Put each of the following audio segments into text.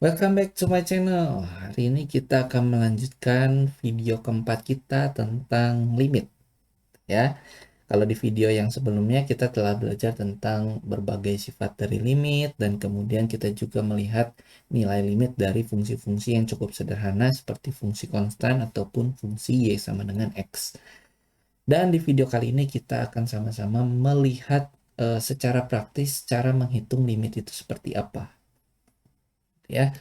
Welcome back to my channel. Hari ini kita akan melanjutkan video keempat kita tentang limit ya. Kalau di video yang sebelumnya kita telah belajar tentang berbagai sifat dari limit dan kemudian kita juga melihat nilai limit dari fungsi-fungsi yang cukup sederhana seperti fungsi konstan ataupun fungsi y sama dengan x. Dan di video kali ini kita akan sama-sama melihat secara praktis cara menghitung limit itu seperti apa ya.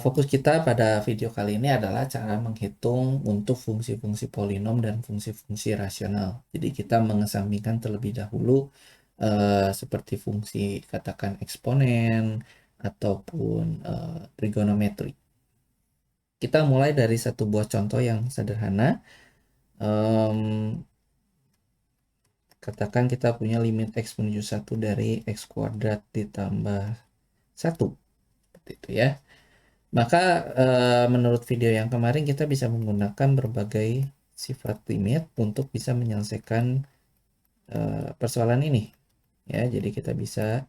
Fokus kita pada video kali ini adalah cara menghitung untuk fungsi-fungsi polinom dan fungsi-fungsi rasional. Jadi kita mengesampingkan terlebih dahulu seperti fungsi katakan eksponen ataupun trigonometri. Kita mulai dari satu buah contoh yang sederhana. Em, Katakan kita punya limit x menuju 1 dari x kuadrat ditambah 1. Seperti itu ya. Maka menurut video yang kemarin kita bisa menggunakan berbagai sifat limit untuk bisa menyelesaikan persoalan ini. Ya, jadi kita bisa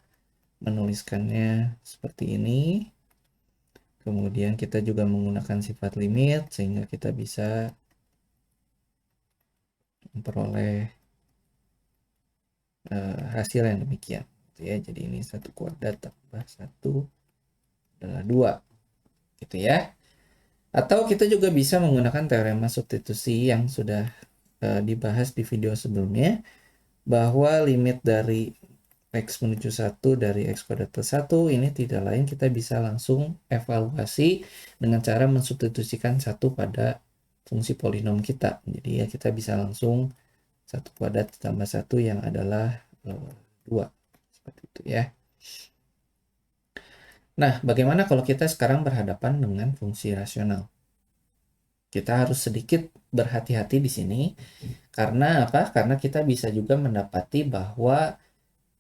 menuliskannya seperti ini. Kemudian kita juga menggunakan sifat limit sehingga kita bisa memperoleh hasil yang demikian. Ya, jadi ini 1 kuadrat tambah 1 adalah 2. Gitu ya. Atau kita juga bisa menggunakan teorema substitusi yang sudah dibahas di video sebelumnya, bahwa limit dari x menuju 1 dari x kuadrat plus 1 ini tidak lain kita bisa langsung evaluasi dengan cara mensubstitusikan 1 pada fungsi polinom kita. Jadi ya kita bisa langsung 1 kuadrat ditambah 1 yang adalah 2. Seperti itu ya. Nah, bagaimana kalau kita sekarang berhadapan dengan fungsi rasional? Kita harus sedikit berhati-hati di sini. Karena apa? Karena kita bisa juga mendapati bahwa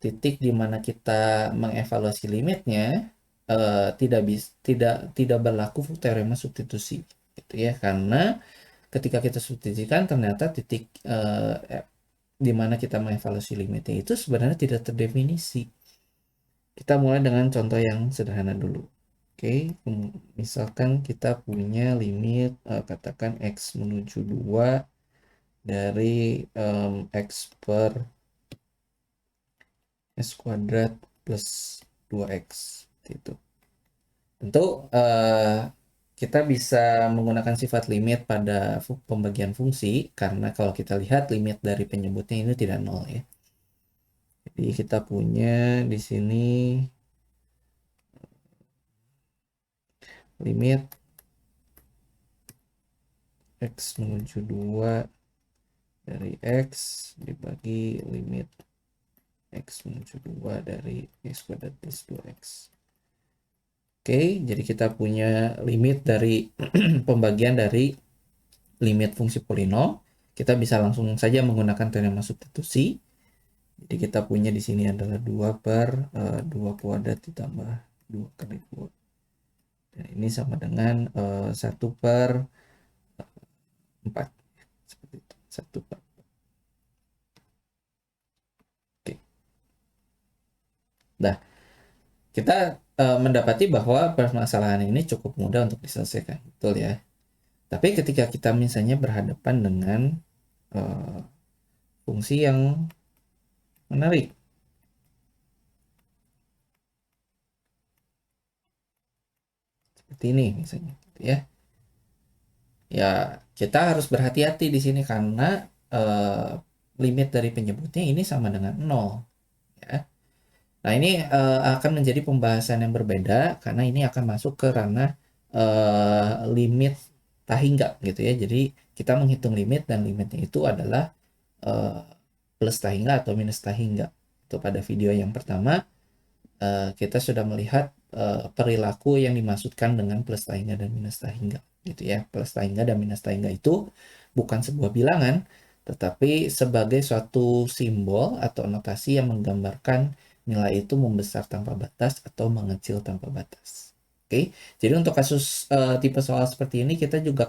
titik di mana kita mengevaluasi limitnya tidak berlaku teorema substitusi gitu ya, karena ketika kita substitusikan ternyata titik di mana kita mengevaluasi limitnya itu sebenarnya tidak terdefinisi. Kita mulai dengan contoh yang sederhana dulu. Oke, misalkan kita punya limit katakan x menuju 2 dari x per x kuadrat plus 2x itu. Tentu kita bisa menggunakan sifat limit pada pembagian fungsi karena kalau kita lihat limit dari penyebutnya ini tidak nol ya. Jadi kita punya di sini limit x menuju 2 dari x dibagi limit x menuju 2 dari x kuadrat plus 2x. Oke, jadi kita punya limit dari pembagian dari limit fungsi polinom. Kita bisa langsung saja menggunakan teorema substitusi. Jadi kita punya di sini adalah 2 per 2 kuadrat ditambah 2 kali 2. Dan ini sama dengan 1 per 4. Seperti itu. 1 per 4. Oke. Nah, kita mendapati bahwa permasalahan ini cukup mudah untuk diselesaikan. Betul ya. Tapi ketika kita misalnya berhadapan dengan fungsi yang menarik. Seperti ini misalnya. Gitu ya. Ya, kita harus berhati-hati di sini karena limit dari penyebutnya ini sama dengan 0. Ya. Nah, ini akan menjadi pembahasan yang berbeda karena ini akan masuk ke ranah limit tak hingga gitu ya. Jadi kita menghitung limit dan limitnya itu adalah plus tak hingga atau minus tak hingga. Itu pada video yang pertama kita sudah melihat perilaku yang dimaksudkan dengan plus tak hingga dan minus tak hingga gitu ya. Plus tak hingga dan minus tak hingga itu bukan sebuah bilangan, tetapi sebagai suatu simbol atau notasi yang menggambarkan nilai itu membesar tanpa batas atau mengecil tanpa batas. Oke, jadi untuk kasus tipe soal seperti ini kita juga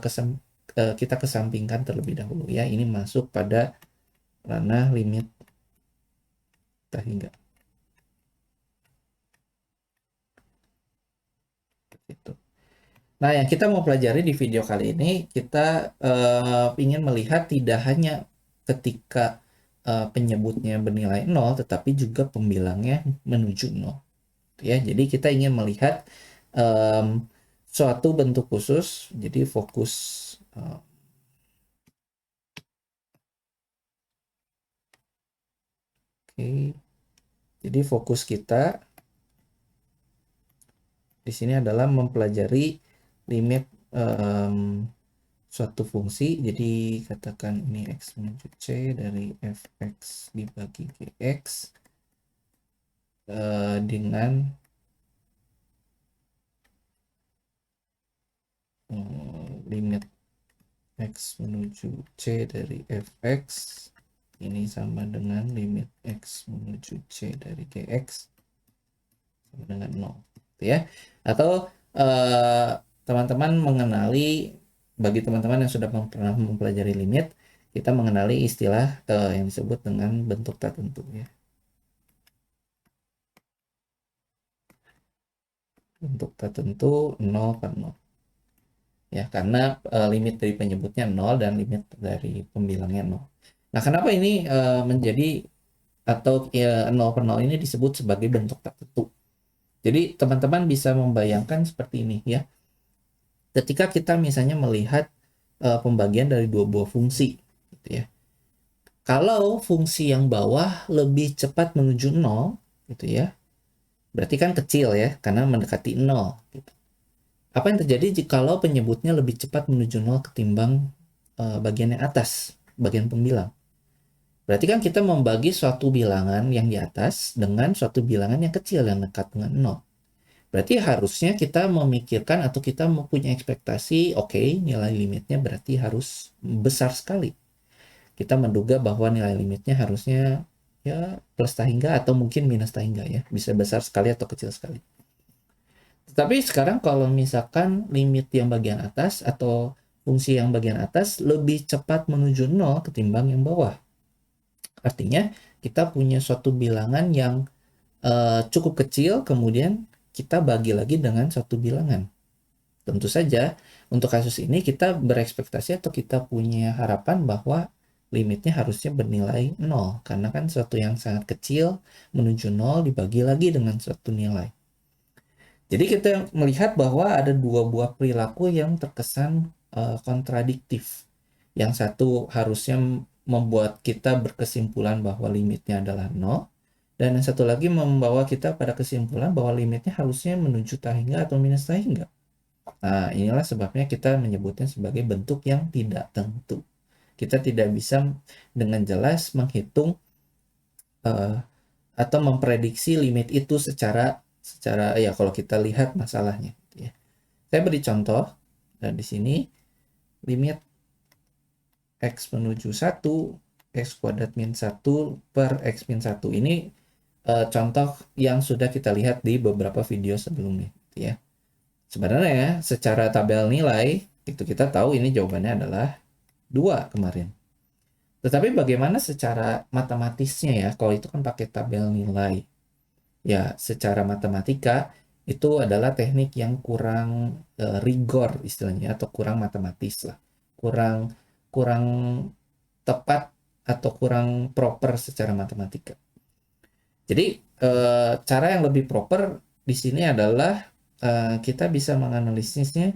kita kesampingkan terlebih dahulu ya. Ini masuk pada ranah limit tak hingga. Nah, yang kita mau pelajari di video kali ini, kita ingin melihat tidak hanya ketika penyebutnya bernilai 0, tetapi juga pembilangnya menuju 0. Ya, jadi kita ingin melihat suatu bentuk khusus, jadi fokus oke. Jadi fokus kita di sini adalah mempelajari limit suatu fungsi. Jadi katakan ini x menuju c dari fx dibagi gx dengan limit x menuju c dari fx ini sama dengan limit x menuju c dari gx sama dengan 0, gitu ya. Atau teman-teman mengenali, bagi teman-teman yang sudah pernah mempelajari limit, kita mengenali istilah yang disebut dengan bentuk tak tentu ya. Bentuk tak tentu 0 per 0. Ya, karena limit dari penyebutnya 0 dan limit dari pembilangnya 0. Nah, kenapa ini menjadi atau 0 per 0 ini disebut sebagai bentuk tak tentu? Jadi, teman-teman bisa membayangkan seperti ini ya. Ketika kita misalnya melihat pembagian dari dua buah fungsi, gitu ya. Kalau fungsi yang bawah lebih cepat menuju 0, gitu ya, berarti kan kecil ya, karena mendekati 0. Gitu. Apa yang terjadi jikalau penyebutnya lebih cepat menuju 0 ketimbang bagian yang atas, bagian pembilang? Berarti kan kita membagi suatu bilangan yang di atas dengan suatu bilangan yang kecil yang dekat dengan 0. Berarti harusnya kita memikirkan atau kita mempunyai ekspektasi, oke, nilai limitnya berarti harus besar sekali. Kita menduga bahwa nilai limitnya harusnya ya plus tahingga atau mungkin minus tahingga ya. Bisa besar sekali atau kecil sekali. Tetapi sekarang kalau misalkan limit yang bagian atas atau fungsi yang bagian atas lebih cepat menuju 0 ketimbang yang bawah. Artinya kita punya suatu bilangan yang cukup kecil, kemudian kita bagi lagi dengan satu bilangan. Tentu saja untuk kasus ini kita berekspektasi atau kita punya harapan bahwa limitnya harusnya bernilai 0, karena kan suatu yang sangat kecil menuju 0 dibagi lagi dengan suatu nilai. Jadi kita melihat bahwa ada dua buah perilaku yang terkesan kontradiktif. Yang satu harusnya membuat kita berkesimpulan bahwa limitnya adalah 0, dan yang satu lagi membawa kita pada kesimpulan bahwa limitnya harusnya menuju tahingga atau minus tahingga. Nah, inilah sebabnya kita menyebutnya sebagai bentuk yang tidak tentu. Kita tidak bisa dengan jelas menghitung atau memprediksi limit itu secara ya kalau kita lihat masalahnya. Ya. Saya beri contoh, dan di sini limit x menuju 1, x kuadrat min 1 per x min 1. Ini contoh yang sudah kita lihat di beberapa video sebelumnya. Ya. Sebenarnya secara tabel nilai, itu kita tahu ini jawabannya adalah 2 kemarin. Tetapi bagaimana secara matematisnya ya, kalau itu kan pakai tabel nilai. Ya, secara matematika itu adalah teknik yang kurang rigor istilahnya, atau kurang matematis lah. Kurang kurang tepat atau kurang proper secara matematika. Jadi cara yang lebih proper di sini adalah kita bisa menganalisisnya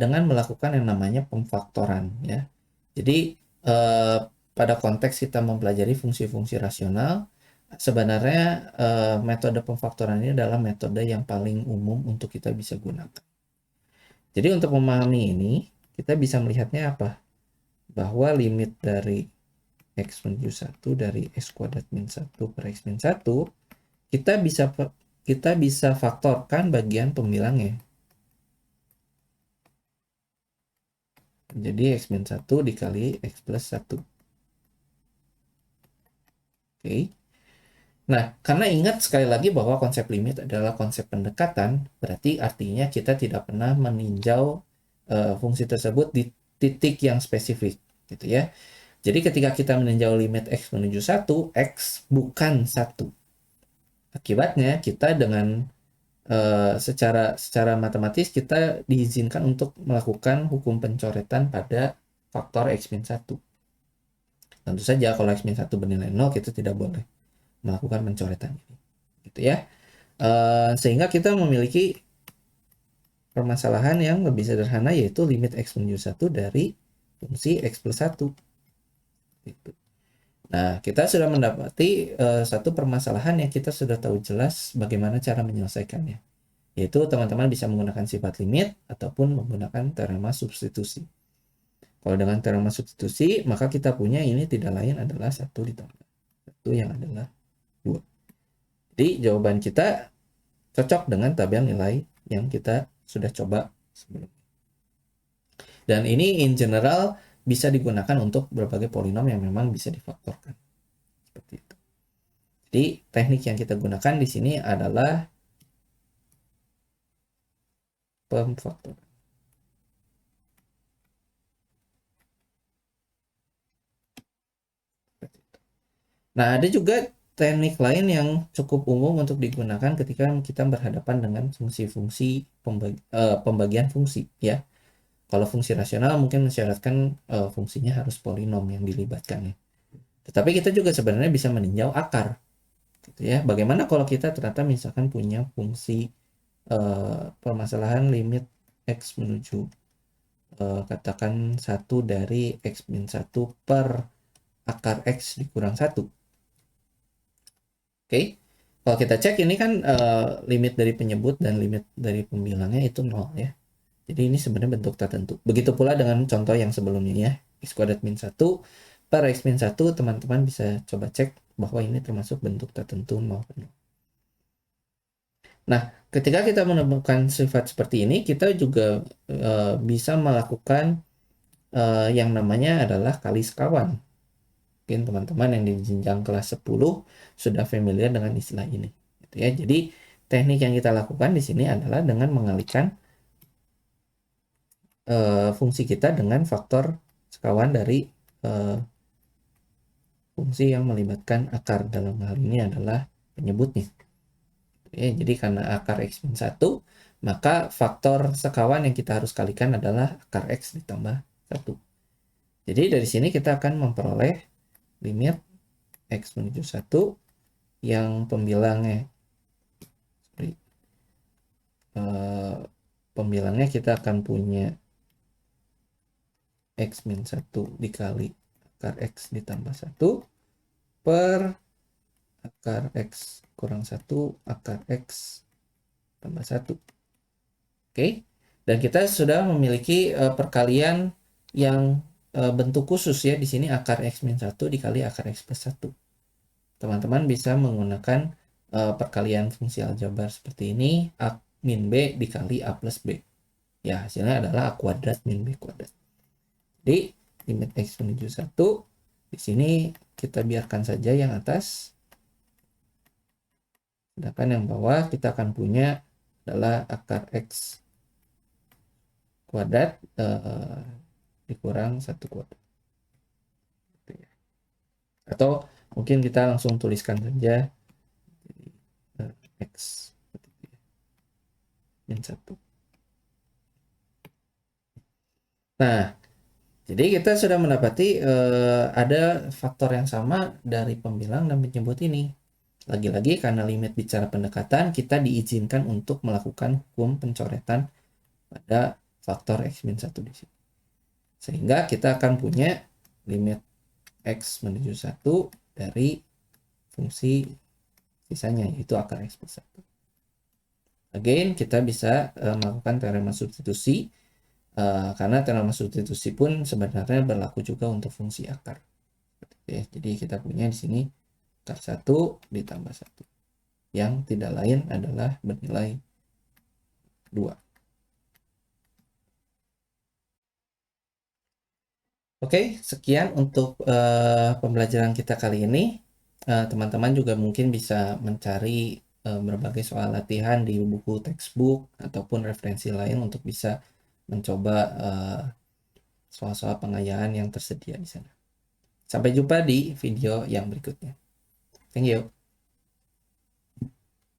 dengan melakukan yang namanya pemfaktoran ya. Jadi pada konteks kita mempelajari fungsi-fungsi rasional, sebenarnya metode pemfaktoran ini adalah metode yang paling umum untuk kita bisa gunakan. Jadi untuk memahami ini, kita bisa melihatnya apa? Bahwa limit dari x menuju 1 dari x kuadrat min 1 per x min 1, kita bisa faktorkan bagian pembilangnya. Jadi x min 1 dikali x plus 1. Oke. Nah, karena ingat sekali lagi bahwa konsep limit adalah konsep pendekatan, berarti artinya kita tidak pernah meninjau fungsi tersebut di titik yang spesifik, gitu ya. Jadi ketika kita meninjau limit x menuju 1, x bukan 1. Akibatnya kita dengan secara matematis kita diizinkan untuk melakukan hukum pencoretan pada faktor x-1. Tentu saja kalau x-1 bernilai 0 kita tidak boleh melakukan pencoretan ini. Gitu ya. Sehingga kita memiliki permasalahan yang lebih sederhana, yaitu limit x menuju 1 dari fungsi x plus 1. Gitu. Nah, kita sudah mendapati satu permasalahan yang kita sudah tahu jelas bagaimana cara menyelesaikannya. Yaitu teman-teman bisa menggunakan sifat limit ataupun menggunakan teorema substitusi. Kalau dengan teorema substitusi, maka kita punya ini tidak lain adalah 1 ditambah 1 yang adalah 2. Jadi jawaban kita cocok dengan tabel nilai yang kita sudah coba sebelumnya. Dan ini in general bisa digunakan untuk berbagai polinom yang memang bisa difaktorkan. Seperti itu. Jadi teknik yang kita gunakan di sini adalah pemfaktoran. Nah, ada juga teknik lain yang cukup umum untuk digunakan ketika kita berhadapan dengan fungsi-fungsi pembagian fungsi, ya. Kalau fungsi rasional mungkin mensyaratkan fungsinya harus polinom yang dilibatkan, ya. Tetapi kita juga sebenarnya bisa meninjau akar, gitu ya. Bagaimana kalau kita ternyata misalkan punya fungsi permasalahan limit x menuju katakan 1 dari x min 1 per akar x dikurang 1. Oke, kalau kita cek ini kan limit dari penyebut dan limit dari pembilangnya itu 0, ya. Jadi ini sebenarnya bentuk tertentu. Begitu pula dengan contoh yang sebelumnya, ya. X kuadrat min 1 per x min 1, teman-teman bisa coba cek bahwa ini termasuk bentuk tertentu 0 penuh. Nah, ketika kita menemukan sifat seperti ini, kita juga bisa melakukan yang namanya adalah kali sekawan. Mungkin teman-teman yang di jenjang kelas 10 sudah familiar dengan istilah ini. Gitu ya. Jadi teknik yang kita lakukan di sini adalah dengan mengalikan fungsi kita dengan faktor sekawan dari fungsi yang melibatkan akar. Dalam hal ini adalah penyebutnya. Ya, jadi karena akar x min 1, maka faktor sekawan yang kita harus kalikan adalah akar x ditambah 1. Jadi dari sini kita akan memperoleh limit x menuju 1 yang pembilangnya kita akan punya x min 1 dikali akar x ditambah 1 per akar x kurang 1 akar x tambah 1. Oke. Dan kita sudah memiliki perkalian yang bentuk khusus, ya. Di sini akar x min 1 dikali akar x plus 1. Teman-teman bisa menggunakan perkalian fungsi aljabar seperti ini, a min b dikali a plus b. Ya, hasilnya adalah a kuadrat min b kuadrat. Jadi limit x menuju 1, di sini kita biarkan saja yang atas. Sedangkan yang bawah kita akan punya adalah akar x kuadrat dikurang 1 kuadrat. Atau mungkin kita langsung tuliskan saja x min 1. Nah, jadi kita sudah mendapati ada faktor yang sama dari pembilang dan penyebut ini. Lagi-lagi karena limit bicara pendekatan, kita diizinkan untuk melakukan hukum pencoretan pada faktor x min 1 di sini. Sehingga kita akan punya limit x menuju 1 dari fungsi sisanya, yaitu akar x plus 1. Again, kita bisa melakukan teorema substitusi, karena teorema substitusi pun sebenarnya berlaku juga untuk fungsi akar. Oke, jadi kita punya di sini akar 1 ditambah 1 yang tidak lain adalah bernilai 2. Oke, sekian untuk pembelajaran kita kali ini. Teman-teman juga mungkin bisa mencari berbagai soal latihan di buku textbook ataupun referensi lain untuk bisa mencoba soal-soal pengayaan yang tersedia di sana. Sampai jumpa di video yang berikutnya. Thank you.